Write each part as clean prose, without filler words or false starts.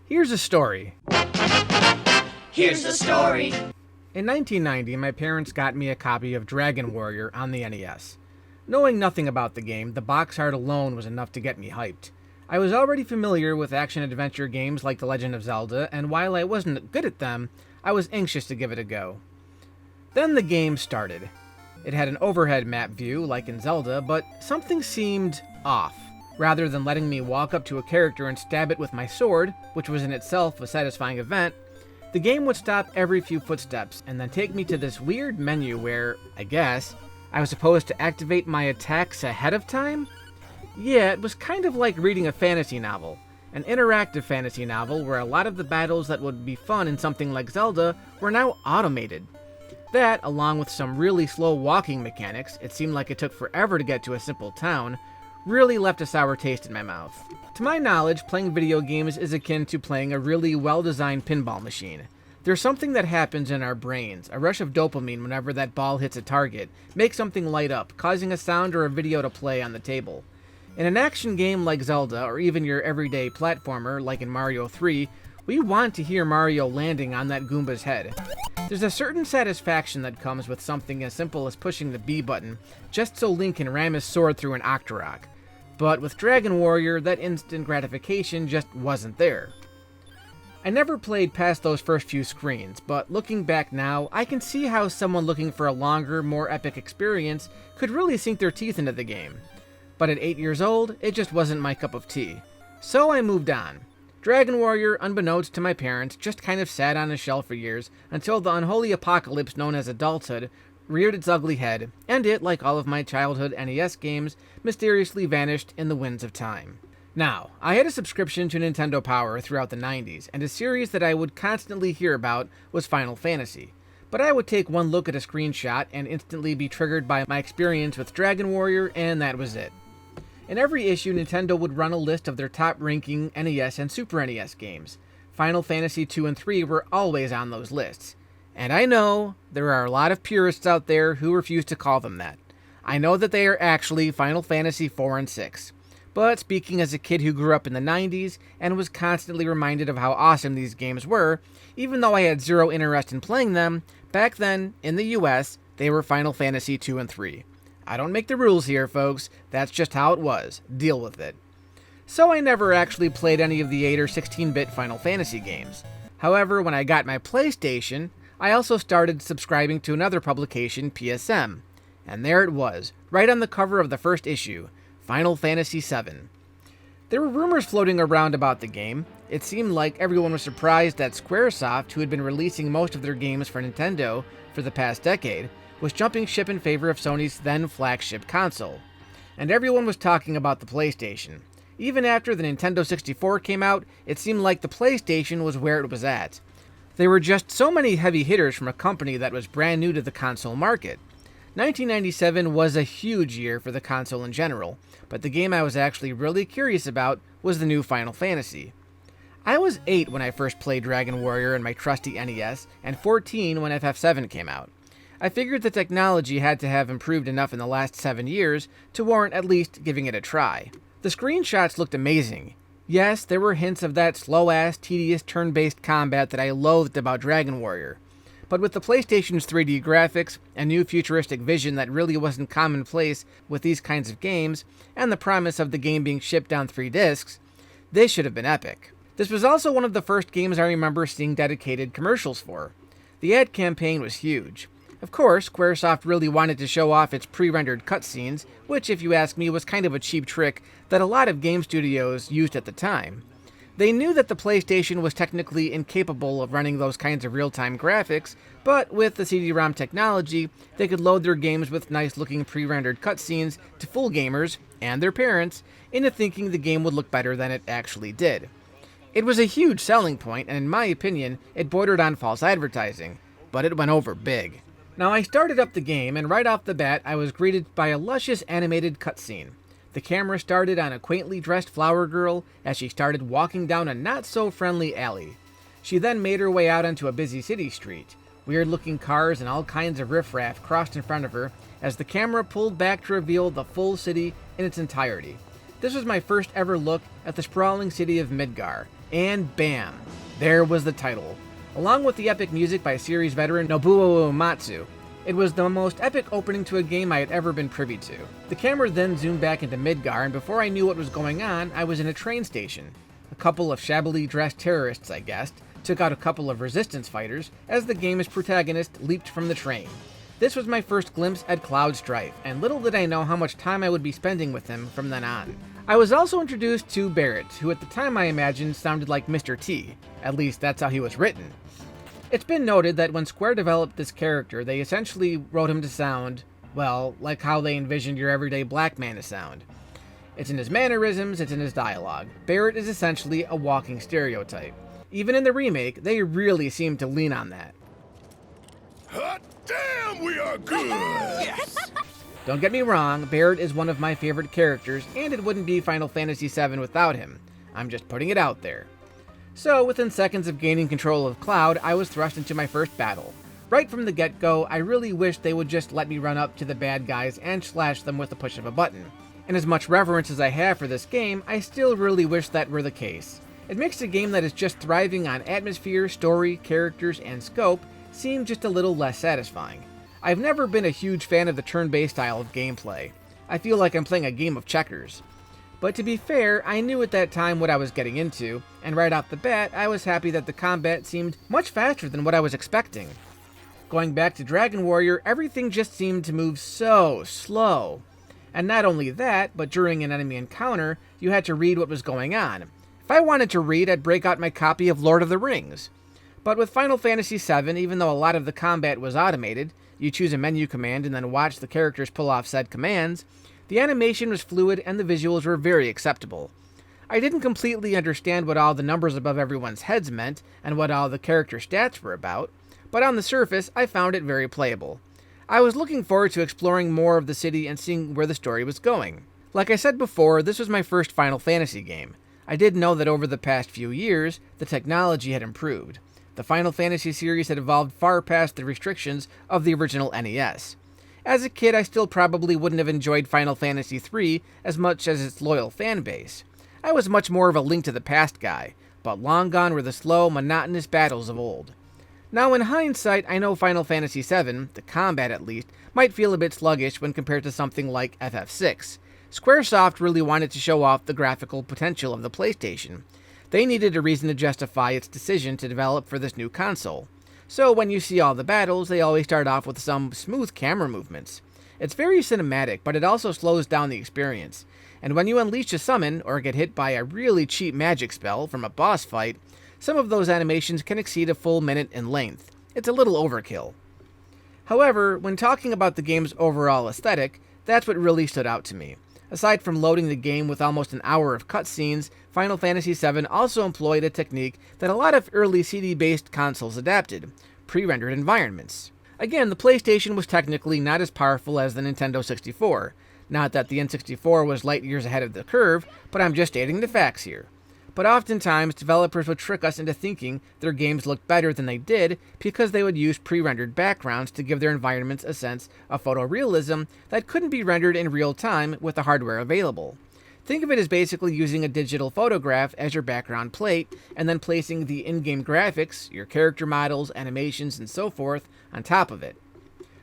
Here's a story. Here's the story. In 1990, my parents got me a copy of Dragon Warrior on the NES. Knowing nothing about the game, the box art alone was enough to get me hyped. I was already familiar with action-adventure games like The Legend of Zelda, and while I wasn't good at them, I was anxious to give it a go. Then the game started. It had an overhead map view, like in Zelda, but something seemed off. Rather than letting me walk up to a character and stab it with my sword, which was in itself a satisfying event, the game would stop every few footsteps and then take me to this weird menu where, I guess, I was supposed to activate my attacks ahead of time? Yeah, it was kind of like reading a fantasy novel. An interactive fantasy novel where a lot of the battles that would be fun in something like Zelda were now automated. That, along with some really slow walking mechanics, it seemed like it took forever to get to a simple town, really left a sour taste in my mouth. To my knowledge, playing video games is akin to playing a really well-designed pinball machine. There's something that happens in our brains, a rush of dopamine whenever that ball hits a target, makes something light up, causing a sound or a video to play on the table. In an action game like Zelda, or even your everyday platformer like in Mario 3, we want to hear Mario landing on that Goomba's head. There's a certain satisfaction that comes with something as simple as pushing the B button, just so Link can ram his sword through an Octorok. But with Dragon Warrior, that instant gratification just wasn't there. I never played past those first few screens, but looking back now, I can see how someone looking for a longer, more epic experience could really sink their teeth into the game. But at 8 years old, it just wasn't my cup of tea. So I moved on. Dragon Warrior, unbeknownst to my parents, just kind of sat on a shelf for years until the unholy apocalypse known as adulthood reared its ugly head, and it, like all of my childhood NES games, mysteriously vanished in the winds of time. Now, I had a subscription to Nintendo Power throughout the 90s, and a series that I would constantly hear about was Final Fantasy. But I would take one look at a screenshot and instantly be triggered by my experience with Dragon Warrior, and that was it. In every issue, Nintendo would run a list of their top-ranking NES and Super NES games. Final Fantasy 2 and 3 were always on those lists. And I know there are a lot of purists out there who refuse to call them that. I know that they are actually Final Fantasy 4 and 6. But speaking as a kid who grew up in the 90s and was constantly reminded of how awesome these games were, even though I had zero interest in playing them, back then, in the US, they were Final Fantasy 2 and 3. I don't make the rules here, folks. That's just how it was. Deal with it. So I never actually played any of the 8 or 16-bit Final Fantasy games. However, when I got my PlayStation, I also started subscribing to another publication, PSM. And there it was, right on the cover of the first issue, Final Fantasy VII. There were rumors floating around about the game. It seemed like everyone was surprised that Squaresoft, who had been releasing most of their games for Nintendo for the past decade, was jumping ship in favor of Sony's then flagship console. And everyone was talking about the PlayStation. Even after the Nintendo 64 came out, it seemed like the PlayStation was where it was at. There were just so many heavy hitters from a company that was brand new to the console market. 1997 was a huge year for the console in general, but the game I was actually really curious about was the new Final Fantasy. I was 8 when I first played Dragon Warrior in my trusty NES, and 14 when FF7 came out. I figured the technology had to have improved enough in the last 7 years to warrant at least giving it a try. The screenshots looked amazing. Yes, there were hints of that slow-ass, tedious turn-based combat that I loathed about Dragon Warrior. But with the PlayStation's 3D graphics, a new futuristic vision that really wasn't commonplace with these kinds of games, and the promise of the game being shipped on 3 discs, this should have been epic. This was also one of the first games I remember seeing dedicated commercials for. The ad campaign was huge. Of course, Squaresoft really wanted to show off its pre-rendered cutscenes, which, if you ask me, was kind of a cheap trick that a lot of game studios used at the time. They knew that the PlayStation was technically incapable of running those kinds of real-time graphics, but with the CD-ROM technology, they could load their games with nice-looking pre-rendered cutscenes to fool gamers, and their parents, into thinking the game would look better than it actually did. It was a huge selling point, and in my opinion, it bordered on false advertising, but it went over big. Now, I started up the game, and right off the bat, I was greeted by a luscious animated cutscene. The camera started on a quaintly dressed flower girl as she started walking down a not-so-friendly alley. She then made her way out onto a busy city street. Weird-looking cars and all kinds of riffraff crossed in front of her as the camera pulled back to reveal the full city in its entirety. This was my first ever look at the sprawling city of Midgar, And bam! There was the title, along with the epic music by series veteran Nobuo Uematsu. It was the most epic opening to a game I had ever been privy to. The camera then zoomed back into Midgar, and before I knew what was going on, I was in a train station. A couple of shabbily dressed terrorists, I guessed, took out a couple of resistance fighters as the game's protagonist leaped from the train. This was my first glimpse at Cloud Strife, and little did I know how much time I would be spending with him from then on. I was also introduced to Barrett, who at the time I imagined sounded like Mr. T. At least that's how he was written. It's been noted that when Square developed this character, they essentially wrote him to sound, well, like how they envisioned your everyday black man to sound. It's in his mannerisms, it's in his dialogue. Barrett is essentially a walking stereotype. Even in the remake, they really seem to lean on that. Hot damn, we are good! Yes! Don't get me wrong, Barrett is one of my favorite characters, and it wouldn't be Final Fantasy VII without him. I'm just putting it out there. So, within seconds of gaining control of Cloud, I was thrust into my first battle. Right from the get-go, I really wished they would just let me run up to the bad guys and slash them with the push of a button. And as much reverence as I have for this game, I still really wish that were the case. It makes a game that is just thriving on atmosphere, story, characters, and scope seem just a little less satisfying. I've never been a huge fan of the turn-based style of gameplay. I feel like I'm playing a game of checkers. But to be fair, I knew at that time what I was getting into, and right off the bat, I was happy that the combat seemed much faster than what I was expecting. Going back to Dragon Warrior, everything just seemed to move so slow. And not only that, but during an enemy encounter, you had to read what was going on. If I wanted to read, I'd break out my copy of Lord of the Rings. But with Final Fantasy VII, even though a lot of the combat was automated, you choose a menu command and then watch the characters pull off said commands, the animation was fluid and the visuals were very acceptable. I didn't completely understand what all the numbers above everyone's heads meant and what all the character stats were about, but on the surface, I found it very playable. I was looking forward to exploring more of the city and seeing where the story was going. Like I said before, this was my first Final Fantasy game. I did know that over the past few years, the technology had improved. The Final Fantasy series had evolved far past the restrictions of the original NES. As a kid, I still probably wouldn't have enjoyed Final Fantasy III as much as its loyal fan base. I was much more of a Link to the Past guy, but long gone were the slow, monotonous battles of old. Now in hindsight, I know Final Fantasy VII, the combat at least, might feel a bit sluggish when compared to something like FF6. Squaresoft really wanted to show off the graphical potential of the PlayStation. They needed a reason to justify its decision to develop for this new console. So when you see all the battles, they always start off with some smooth camera movements. It's very cinematic, but it also slows down the experience. And when you unleash a summon, or get hit by a really cheap magic spell from a boss fight, some of those animations can exceed a full minute in length. It's a little overkill. However, when talking about the game's overall aesthetic, that's what really stood out to me. Aside from loading the game with almost an hour of cutscenes, Final Fantasy VII also employed a technique that a lot of early CD-based consoles adapted: pre-rendered environments. Again, the PlayStation was technically not as powerful as the Nintendo 64. Not that the N64 was light years ahead of the curve, but I'm just stating the facts here. But oftentimes, developers would trick us into thinking their games looked better than they did because they would use pre-rendered backgrounds to give their environments a sense of photorealism that couldn't be rendered in real time with the hardware available. Think of it as basically using a digital photograph as your background plate, and then placing the in-game graphics, your character models, animations, and so forth, on top of it.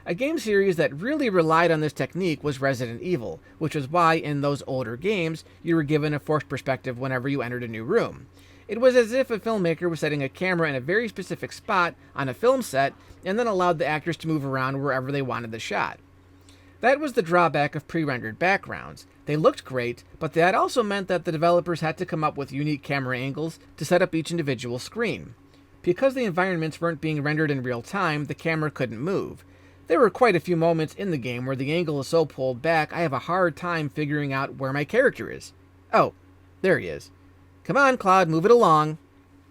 A game series that really relied on this technique was Resident Evil, which was why in those older games you were given a forced perspective whenever you entered a new room. It was as if a filmmaker was setting a camera in a very specific spot on a film set and then allowed the actors to move around wherever they wanted the shot. That was the drawback of pre-rendered backgrounds. They looked great, but that also meant that the developers had to come up with unique camera angles to set up each individual screen. Because the environments weren't being rendered in real time, the camera couldn't move. There were quite a few moments in the game where the angle is so pulled back I have a hard time figuring out where my character is. Oh, there he is. Come on, Cloud, move it along.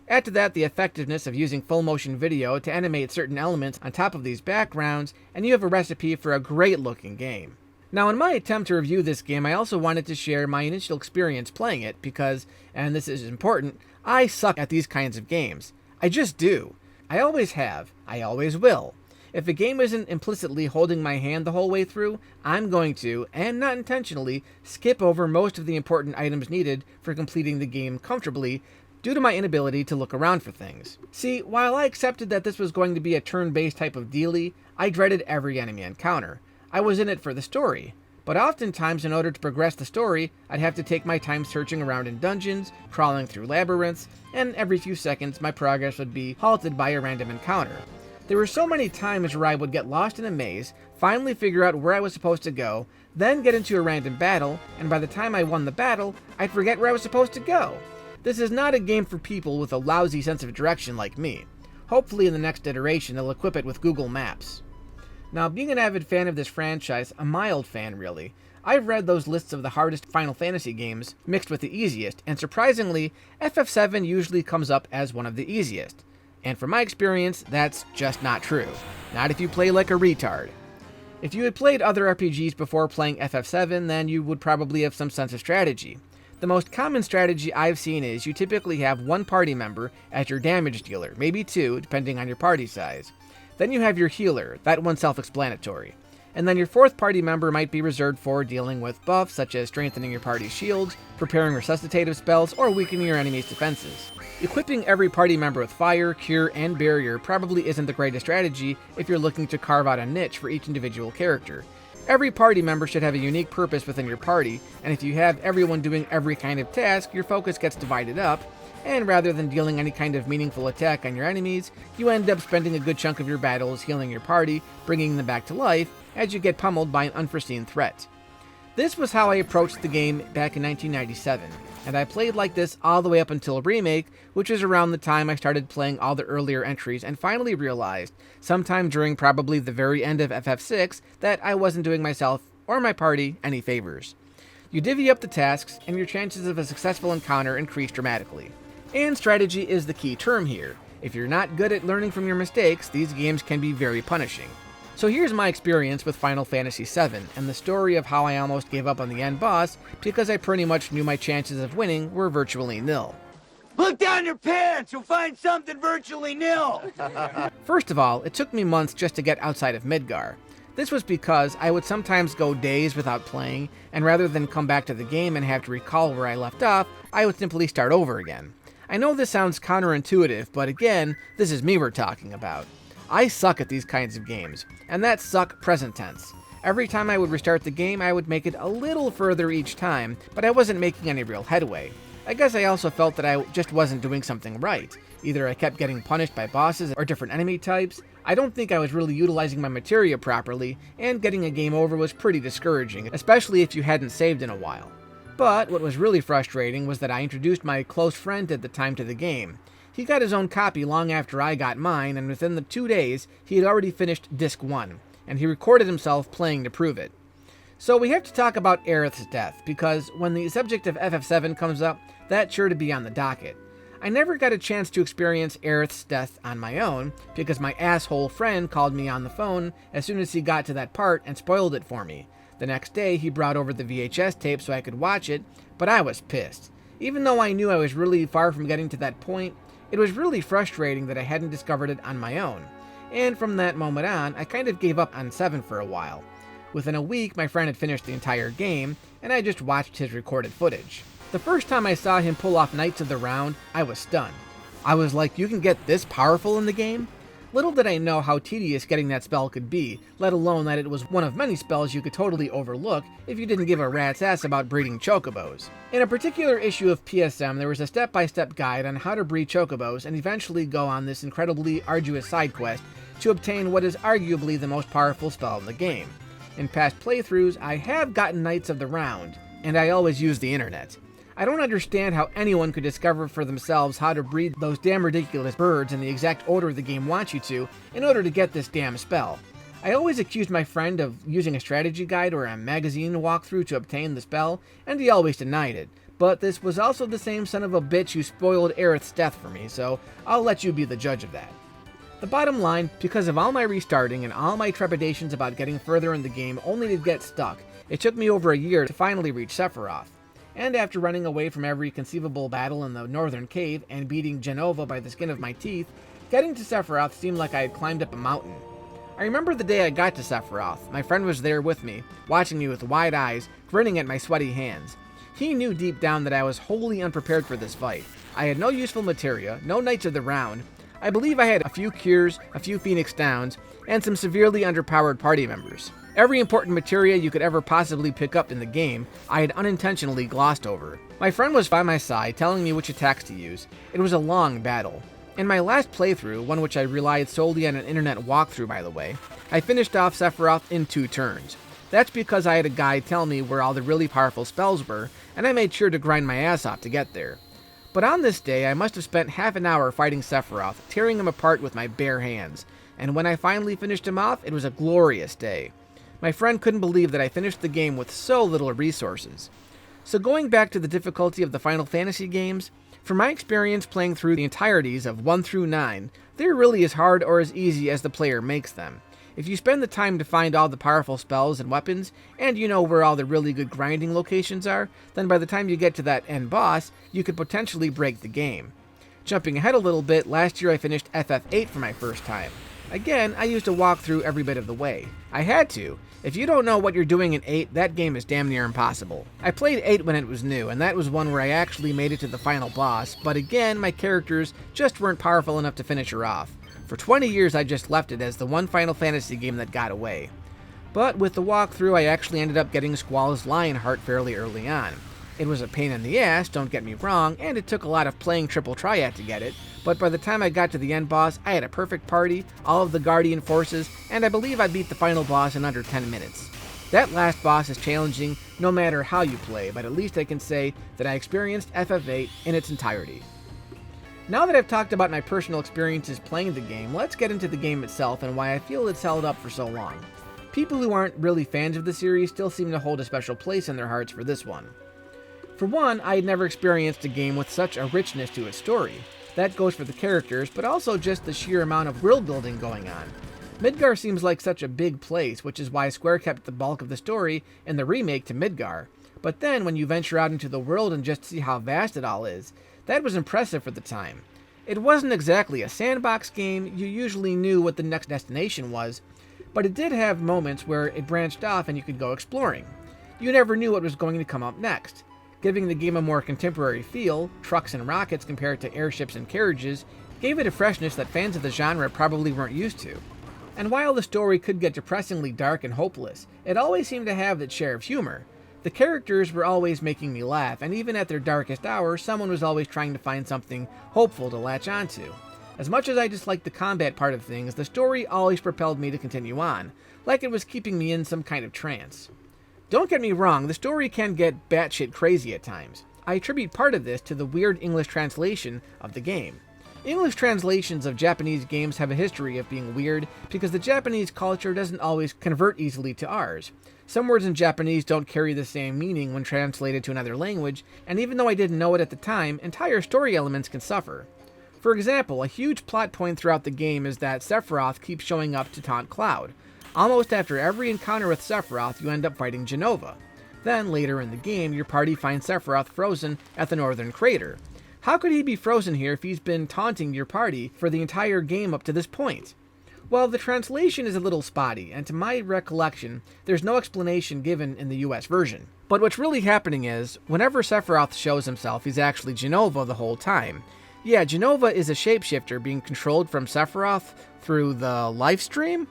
Add to that the effectiveness of using full motion video to animate certain elements on top of these backgrounds, and you have a recipe for a great looking game. Now, in my attempt to review this game, I also wanted to share my initial experience playing it because, and this is important, I suck at these kinds of games. I just do. I always have. I always will. If a game isn't implicitly holding my hand the whole way through, I'm going to, and not intentionally, skip over most of the important items needed for completing the game comfortably, due to my inability to look around for things. See, while I accepted that this was going to be a turn-based type of dealie, I dreaded every enemy encounter. I was in it for the story. But oftentimes, in order to progress the story, I'd have to take my time searching around in dungeons, crawling through labyrinths, and every few seconds my progress would be halted by a random encounter. There were so many times where I would get lost in a maze, finally figure out where I was supposed to go, then get into a random battle, and by the time I won the battle, I'd forget where I was supposed to go. This is not a game for people with a lousy sense of direction like me. Hopefully in the next iteration they'll equip it with Google Maps. Now, being an avid fan of this franchise, a mild fan really, I've read those lists of the hardest Final Fantasy games mixed with the easiest, and surprisingly, FF7 usually comes up as one of the easiest. And from my experience, that's just not true. Not if you play like a retard. If you had played other RPGs before playing FF7, then you would probably have some sense of strategy. The most common strategy I've seen is you typically have one party member as your damage dealer, maybe two, depending on your party size. Then you have your healer, that one's self-explanatory. And then your fourth party member might be reserved for dealing with buffs such as strengthening your party's shields, preparing resuscitative spells, or weakening your enemy's defenses. Equipping every party member with fire, cure, and barrier probably isn't the greatest strategy if you're looking to carve out a niche for each individual character. Every party member should have a unique purpose within your party, and if you have everyone doing every kind of task, your focus gets divided up, and rather than dealing any kind of meaningful attack on your enemies, you end up spending a good chunk of your battles healing your party, bringing them back to life, as you get pummeled by an unforeseen threat. This was how I approached the game back in 1997, and I played like this all the way up until Remake, which is around the time I started playing all the earlier entries and finally realized, sometime during probably the very end of FF6, that I wasn't doing myself or my party any favors. You divvy up the tasks, and your chances of a successful encounter increase dramatically. And strategy is the key term here. If you're not good at learning from your mistakes, these games can be very punishing. So here's my experience with Final Fantasy VII, and the story of how I almost gave up on the end boss because I pretty much knew my chances of winning were virtually nil. Look down your pants, you'll find something virtually nil! First of all, it took me months just to get outside of Midgar. This was because I would sometimes go days without playing, and rather than come back to the game and have to recall where I left off, I would simply start over again. I know this sounds counterintuitive, but again, this is me we're talking about. I suck at these kinds of games, and that's suck present tense. Every time I would restart the game, I would make it a little further each time, but I wasn't making any real headway. I guess I also felt that I just wasn't doing something right. Either I kept getting punished by bosses or different enemy types, I don't think I was really utilizing my materia properly, and getting a game over was pretty discouraging, especially if you hadn't saved in a while. But what was really frustrating was that I introduced my close friend at the time to the game. He got his own copy long after I got mine, and within the 2 days, he had already finished Disc 1, and he recorded himself playing to prove it. So we have to talk about Aerith's death, because when the subject of FF7 comes up, that's sure to be on the docket. I never got a chance to experience Aerith's death on my own, because my asshole friend called me on the phone as soon as he got to that part and spoiled it for me. The next day, he brought over the VHS tape so I could watch it, but I was pissed. Even though I knew I was really far from getting to that point, it was really frustrating that I hadn't discovered it on my own. And from that moment on, I kind of gave up on 7 for a while. Within a week, my friend had finished the entire game, and I just watched his recorded footage. The first time I saw him pull off Knights of the Round, I was stunned. I was like, you can get this powerful in the game? Little did I know how tedious getting that spell could be, let alone that it was one of many spells you could totally overlook if you didn't give a rat's ass about breeding chocobos. In a particular issue of PSM, there was a step-by-step guide on how to breed chocobos and eventually go on this incredibly arduous side quest to obtain what is arguably the most powerful spell in the game. In past playthroughs, I have gotten Knights of the Round, and I always use the internet. I don't understand how anyone could discover for themselves how to breed those damn ridiculous birds in the exact order the game wants you to in order to get this damn spell. I always accused my friend of using a strategy guide or a magazine walkthrough to obtain the spell, and he always denied it. But this was also the same son of a bitch who spoiled Aerith's death for me, so I'll let you be the judge of that. The bottom line, because of all my restarting and all my trepidations about getting further in the game only to get stuck, it took me over a year to finally reach Sephiroth. And after running away from every conceivable battle in the northern cave and beating Jenova by the skin of my teeth, getting to Sephiroth seemed like I had climbed up a mountain. I remember the day I got to Sephiroth. My friend was there with me, watching me with wide eyes, grinning at my sweaty hands. He knew deep down that I was wholly unprepared for this fight. I had no useful materia, no Knights of the Round. I believe I had a few cures, a few Phoenix Downs, and some severely underpowered party members. Every important materia you could ever possibly pick up in the game, I had unintentionally glossed over. My friend was by my side telling me which attacks to use. It was a long battle. In my last playthrough, one which I relied solely on an internet walkthrough by the way, I finished off Sephiroth in 2 turns. That's because I had a guide tell me where all the really powerful spells were, and I made sure to grind my ass off to get there. But on this day, I must have spent half an hour fighting Sephiroth, tearing him apart with my bare hands, and when I finally finished him off, it was a glorious day. My friend couldn't believe that I finished the game with so little resources. So going back to the difficulty of the Final Fantasy games, from my experience playing through the entireties of 1 through 9, they're really as hard or as easy as the player makes them. If you spend the time to find all the powerful spells and weapons, and you know where all the really good grinding locations are, then by the time you get to that end boss, you could potentially break the game. Jumping ahead a little bit, last year I finished FF8 for my first time. Again, I used to walk through every bit of the way. I had to. If you don't know what you're doing in 8, that game is damn near impossible. I played 8 when it was new, and that was one where I actually made it to the final boss, but again, my characters just weren't powerful enough to finish her off. For 20 years I just left it as the one Final Fantasy game that got away. But with the walkthrough, I actually ended up getting Squall's Lionheart fairly early on. It was a pain in the ass, don't get me wrong, and it took a lot of playing Triple Triad to get it, but by the time I got to the end boss, I had a perfect party, all of the Guardian forces, and I believe I beat the final boss in under 10 minutes. That last boss is challenging no matter how you play, but at least I can say that I experienced FF8 in its entirety. Now that I've talked about my personal experiences playing the game, let's get into the game itself and why I feel it's held up for so long. People who aren't really fans of the series still seem to hold a special place in their hearts for this one. For one, I had never experienced a game with such a richness to its story. That goes for the characters, but also just the sheer amount of world building going on. Midgar seems like such a big place, which is why Square kept the bulk of the story in the remake to Midgar. But then when you venture out into the world and just see how vast it all is, that was impressive for the time. It wasn't exactly a sandbox game, you usually knew what the next destination was, but it did have moments where it branched off and you could go exploring. You never knew what was going to come up next. Giving the game a more contemporary feel, trucks and rockets compared to airships and carriages, gave it a freshness that fans of the genre probably weren't used to. And while the story could get depressingly dark and hopeless, it always seemed to have its share of humor. The characters were always making me laugh, and even at their darkest hour, someone was always trying to find something hopeful to latch onto. As much as I disliked the combat part of things, the story always propelled me to continue on, like it was keeping me in some kind of trance. Don't get me wrong, the story can get batshit crazy at times. I attribute part of this to the weird English translation of the game. English translations of Japanese games have a history of being weird because the Japanese culture doesn't always convert easily to ours. Some words in Japanese don't carry the same meaning when translated to another language, and even though I didn't know it at the time, entire story elements can suffer. For example, a huge plot point throughout the game is that Sephiroth keeps showing up to taunt Cloud. Almost after every encounter with Sephiroth, you end up fighting Jenova. Then, later in the game, your party finds Sephiroth frozen at the Northern Crater. How could he be frozen here if he's been taunting your party for the entire game up to this point? Well, the translation is a little spotty, and to my recollection, there's no explanation given in the US version. But what's really happening is, whenever Sephiroth shows himself, he's actually Jenova the whole time. Yeah, Jenova is a shapeshifter being controlled from Sephiroth through the live stream,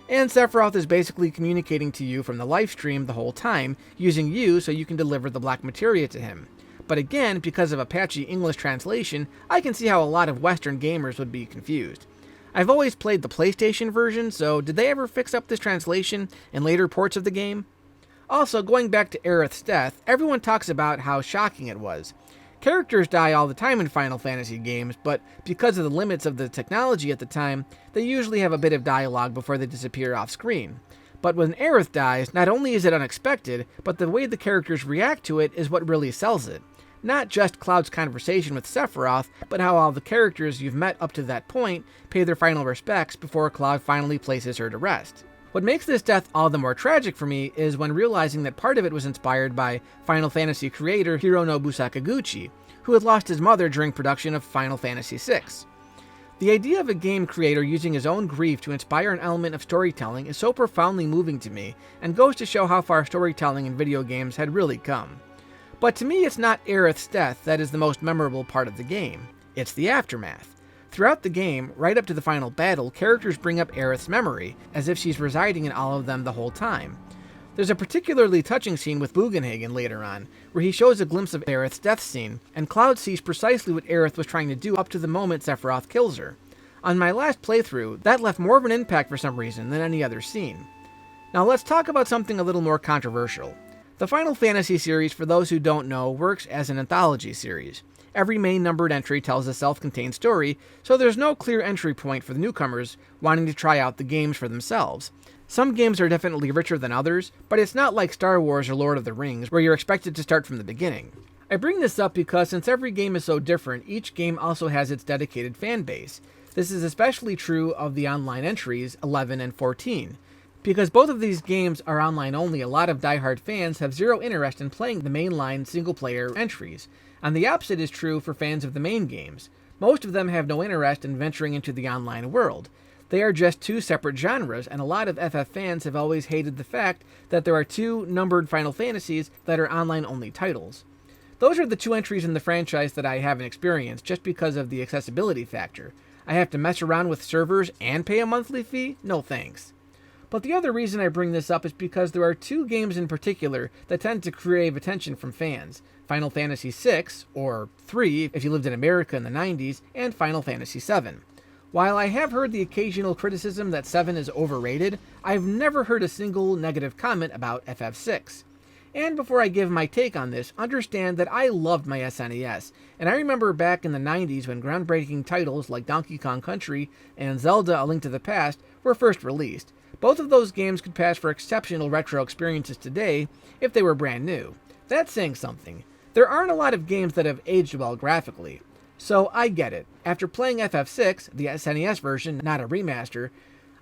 and Sephiroth is basically communicating to you from the live stream the whole time, using you so you can deliver the black materia to him. But again, because of a patchy English translation, I can see how a lot of Western gamers would be confused. I've always played the PlayStation version, so did they ever fix up this translation in later ports of the game? Also, going back to Aerith's death, everyone talks about how shocking it was. Characters die all the time in Final Fantasy games, but because of the limits of the technology at the time, they usually have a bit of dialogue before they disappear off screen. But when Aerith dies, not only is it unexpected, but the way the characters react to it is what really sells it. Not just Cloud's conversation with Sephiroth, but how all the characters you've met up to that point pay their final respects before Cloud finally places her to rest. What makes this death all the more tragic for me is when realizing that part of it was inspired by Final Fantasy creator Hironobu Sakaguchi, who had lost his mother during production of Final Fantasy VI. The idea of a game creator using his own grief to inspire an element of storytelling is so profoundly moving to me, and goes to show how far storytelling in video games had really come. But to me, it's not Aerith's death that is the most memorable part of the game. It's the aftermath. Throughout the game, right up to the final battle, characters bring up Aerith's memory, as if she's residing in all of them the whole time. There's a particularly touching scene with Bugenhagen later on, where he shows a glimpse of Aerith's death scene, and Cloud sees precisely what Aerith was trying to do up to the moment Sephiroth kills her. On my last playthrough, that left more of an impact for some reason than any other scene. Now let's talk about something a little more controversial. The Final Fantasy series, for those who don't know, works as an anthology series. Every main numbered entry tells a self-contained story, so there's no clear entry point for the newcomers wanting to try out the games for themselves. Some games are definitely richer than others, but it's not like Star Wars or Lord of the Rings, where you're expected to start from the beginning. I bring this up because since every game is so different, each game also has its dedicated fan base. This is especially true of the online entries, 11 and 14. Because both of these games are online only, a lot of diehard fans have zero interest in playing the mainline single-player entries, and the opposite is true for fans of the main games. Most of them have no interest in venturing into the online world. They are just two separate genres, and a lot of FF fans have always hated the fact that there are two numbered Final Fantasies that are online-only titles. Those are the two entries in the franchise that I haven't experienced just because of the accessibility factor. I have to mess around with servers and pay a monthly fee? No thanks. But the other reason I bring this up is because there are two games in particular that tend to crave attention from fans. Final Fantasy VI, or 3 if you lived in America in the 90s, and Final Fantasy VII. While I have heard the occasional criticism that 7 is overrated, I've never heard a single negative comment about FF6. And before I give my take on this, understand that I loved my SNES, and I remember back in the 90s when groundbreaking titles like Donkey Kong Country and Zelda A Link to the Past were first released. Both of those games could pass for exceptional retro experiences today if they were brand new. That's saying something. There aren't a lot of games that have aged well graphically. So I get it. After playing FF6, the SNES version, not a remaster,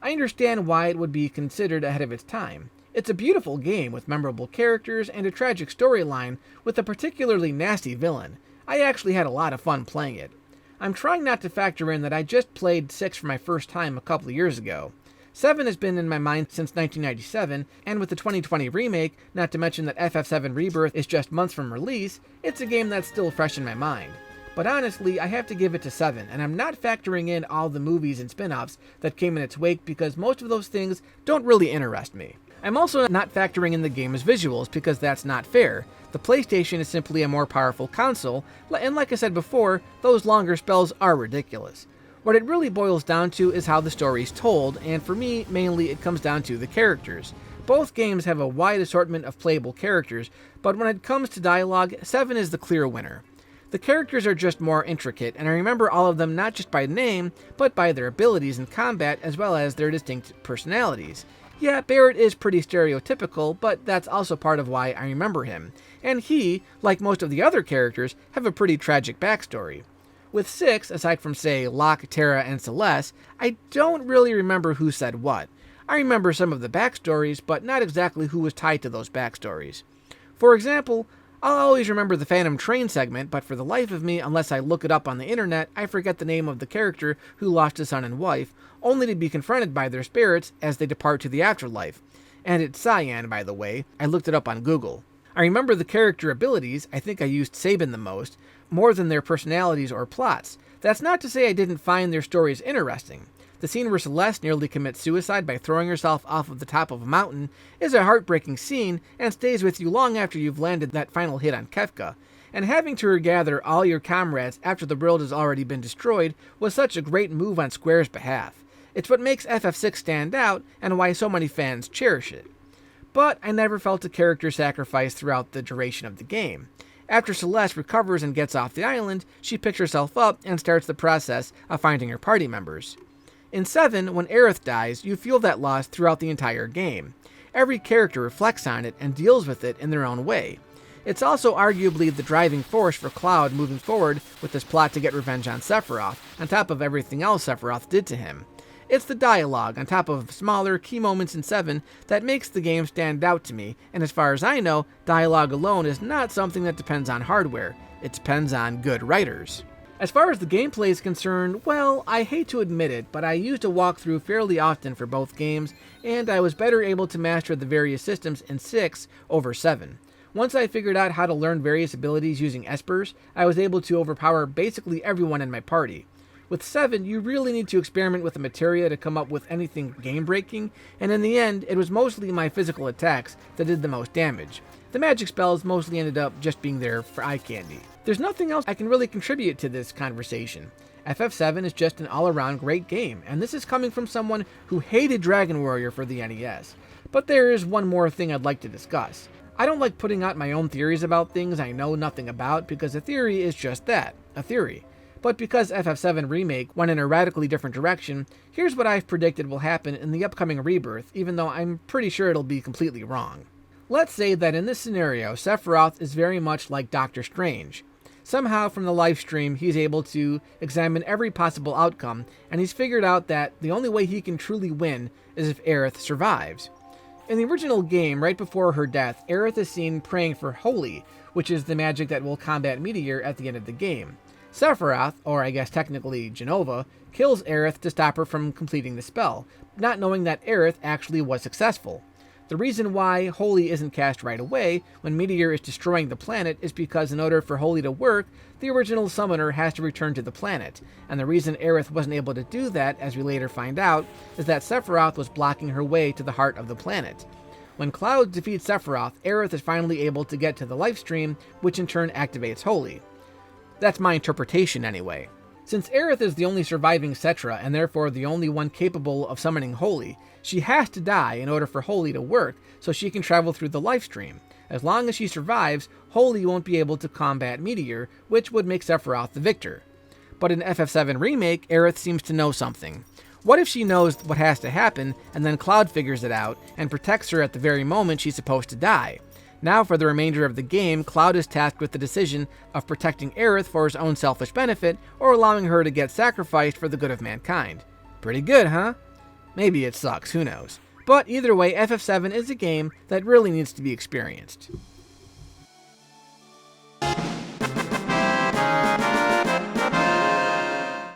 I understand why it would be considered ahead of its time. It's a beautiful game with memorable characters and a tragic storyline with a particularly nasty villain. I actually had a lot of fun playing it. I'm trying not to factor in that I just played 6 for my first time a couple of years ago. 7 has been in my mind since 1997, and with the 2020 remake, not to mention that FF7 Rebirth is just months from release, it's a game that's still fresh in my mind. But honestly, I have to give it to 7, and I'm not factoring in all the movies and spin-offs that came in its wake because most of those things don't really interest me. I'm also not factoring in the game's visuals because that's not fair. The PlayStation is simply a more powerful console, and like I said before, those longer spells are ridiculous. What it really boils down to is how the story's told, and for me, mainly it comes down to the characters. Both games have a wide assortment of playable characters, but when it comes to dialogue, 7 is the clear winner. The characters are just more intricate, and I remember all of them not just by name, but by their abilities in combat as well as their distinct personalities. Yeah, Barrett is pretty stereotypical, but that's also part of why I remember him. And he, like most of the other characters, have a pretty tragic backstory. With 6, aside from, say, Locke, Terra, and Celeste, I don't really remember who said what. I remember some of the backstories, but not exactly who was tied to those backstories. For example, I'll always remember the Phantom Train segment, but for the life of me, unless I look it up on the internet, I forget the name of the character who lost his son and wife, only to be confronted by their spirits as they depart to the afterlife. And it's Cyan, by the way. I looked it up on Google. I remember the character abilities, I think I used Sabin the most, more than their personalities or plots. That's not to say I didn't find their stories interesting. The scene where Celeste nearly commits suicide by throwing herself off of the top of a mountain is a heartbreaking scene and stays with you long after you've landed that final hit on Kefka. And having to regather all your comrades after the world has already been destroyed was such a great move on Square's behalf. It's what makes FF6 stand out and why so many fans cherish it. But I never felt a character sacrifice throughout the duration of the game. After Celeste recovers and gets off the island, she picks herself up and starts the process of finding her party members. In 7, when Aerith dies, you feel that loss throughout the entire game. Every character reflects on it and deals with it in their own way. It's also arguably the driving force for Cloud moving forward with his plot to get revenge on Sephiroth, on top of everything else Sephiroth did to him. It's the dialogue, on top of smaller, key moments in 7, that makes the game stand out to me, and as far as I know, dialogue alone is not something that depends on hardware. It depends on good writers. As far as the gameplay is concerned, well, I hate to admit it, but I used a walkthrough fairly often for both games, and I was better able to master the various systems in 6 over 7. Once I figured out how to learn various abilities using espers, I was able to overpower basically everyone in my party. With 7, you really need to experiment with the materia to come up with anything game-breaking, and in the end, it was mostly my physical attacks that did the most damage. The magic spells mostly ended up just being there for eye candy. There's nothing else I can really contribute to this conversation. FF7 is just an all-around great game, and this is coming from someone who hated Dragon Warrior for the NES. But there is one more thing I'd like to discuss. I don't like putting out my own theories about things I know nothing about because a theory is just that, a theory. But because FF7 Remake went in a radically different direction, here's what I've predicted will happen in the upcoming rebirth, even though I'm pretty sure it'll be completely wrong. Let's say that in this scenario, Sephiroth is very much like Doctor Strange. Somehow from the livestream, he's able to examine every possible outcome, and he's figured out that the only way he can truly win is if Aerith survives. In the original game, right before her death, Aerith is seen praying for Holy, which is the magic that will combat Meteor at the end of the game. Sephiroth, or I guess technically Genova, kills Aerith to stop her from completing the spell, not knowing that Aerith actually was successful. The reason why Holy isn't cast right away when Meteor is destroying the planet is because in order for Holy to work, the original summoner has to return to the planet, and the reason Aerith wasn't able to do that, as we later find out, is that Sephiroth was blocking her way to the heart of the planet. When Cloud defeats Sephiroth, Aerith is finally able to get to the lifestream, which in turn activates Holy. That's my interpretation anyway. Since Aerith is the only surviving Cetra and therefore the only one capable of summoning Holy, she has to die in order for Holy to work so she can travel through the lifestream. As long as she survives, Holy won't be able to combat Meteor, which would make Sephiroth the victor. But in FF7 Remake, Aerith seems to know something. What if she knows what has to happen and then Cloud figures it out and protects her at the very moment she's supposed to die? Now, for the remainder of the game, Cloud is tasked with the decision of protecting Aerith for his own selfish benefit, or allowing her to get sacrificed for the good of mankind. Pretty good, huh? Maybe it sucks, who knows. But either way, FF7 is a game that really needs to be experienced.